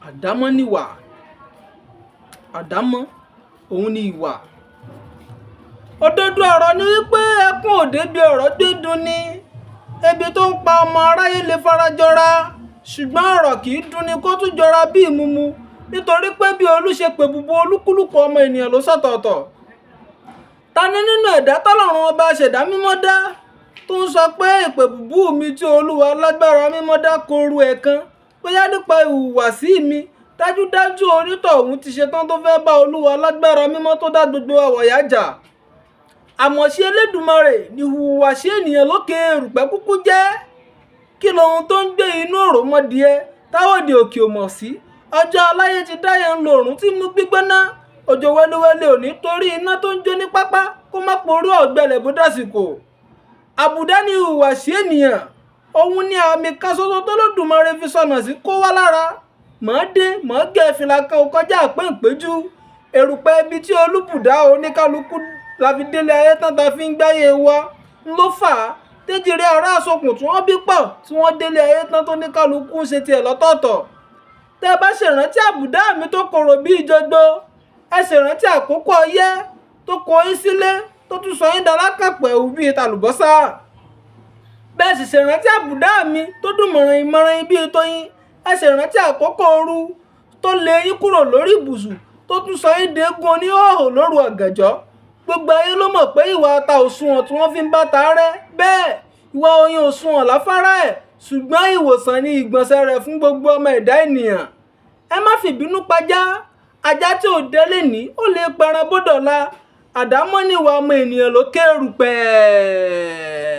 àdámọ́ níwà, àdámọ́ òun ni ìwà. Òdodo ọ̀rọ̀ ni wípé ẹkún ò débi ọ̀rọ̀ dídùn ni. Ebi tó ń pa ọmọ aráyé lè farajọra, ṣùgbọ́n ọ̀rọ̀ kì í dùn ni kó tún jọra bí ìmumu, nítorí pé bí Olú ṣe pè bùbù olúkúlùkù ọmọ ènìyàn ló sọ̀tọ̀ọ̀tọ̀. Ta ni nínú ẹ̀dá tọ́lọ́run ọba ṣẹ̀dá mímọ́ dá tó ń sọ pé ìpè bùbù mi tí Olúwa lágbára mímọ́ dá koru ẹ̀kan bóyá nípa ìhùwàsí mi? Dájúdájú onítọ̀hún ti ṣetán tó fẹ́ bá Olúwa lágbára mímọ́ tó dá gbogbo àwọ̀yá jà. Àmọ̀ṣe Elédùmarè ni ìhùwàsí ènìyàn lókè erùpẹ̀ kúkú jẹ́. Kí lohun tó ń gbé inú òròmọdìẹ táwọn òde òkè ò mọ̀ sí? Ọjọ́ aláyé ti dáyé ń lo òrùn tí mú gbígbóná. Òjò wẹ́lẹ́wẹ́lẹ́ ò ní torí iná tó ń jó ní pápá kó má porú ọ̀gbẹlẹ̀ bó dásìkò. Àbùdá ni ìhùwàsí ènìyàn. Òun ni àmì kan ṣoṣo tó Olódùmarè fi sọnà sí kó wá lára. Mọ̀ọ́dé mọ̀ọ́gẹ̀ fìlà kan ò kọjá àpéǹpéjú. Erùpẹ̀ ibi tí olúbùdá oníkálukú la fi délé ayé tán ta fi ń gbáyé wa ló fà á téjìrì ará àsokùn tí wọ́n bí pọ̀ tí wọ́n délé ayé tán tó ní kálukú ń ṣe tiẹ̀ lọ́tọ̀ọ̀tọ̀. Tẹ́ ẹ bá ṣèrántí àbùdá mi tó korò bí ìjọgbó, ẹ ṣèrántí àkókò ọyẹ́ tó kọ yín sílé tó tún sọ yín dalákàpọ̀ ẹ̀wù bíi tàlùbọ́sà. Bẹ́ẹ̀ sì ṣèrántí àbùdá mi tó dùn mọ̀ràn bíi tóyin, ẹ ṣèrántí àkókò ooru tó lé yín kúrò lórí ibùsùn tó tún sọ yín dégun oníhòòhò lóru ọ̀gànjọ́. Gbogbo ayé ló mọ̀ pé ìwà ata òṣùwọ̀n tí wọ́n fi ń bá ta rẹ́, bẹ́ẹ̀ ìwà oyin òṣùwọ̀n láfárá ẹ̀, ṣùgbọ́n ìwòsàn ni ìgbọ̀nsẹ̀ rẹ̀ fún gbogbo ọmọ ẹ̀dá ènìyàn. Ẹ má fìbínú pajá, ajá tí ò délé ní ó lè pẹran bódọ̀la. Àdámọ́ níwà ọmọ ènìyàn lókè erùpẹ̀.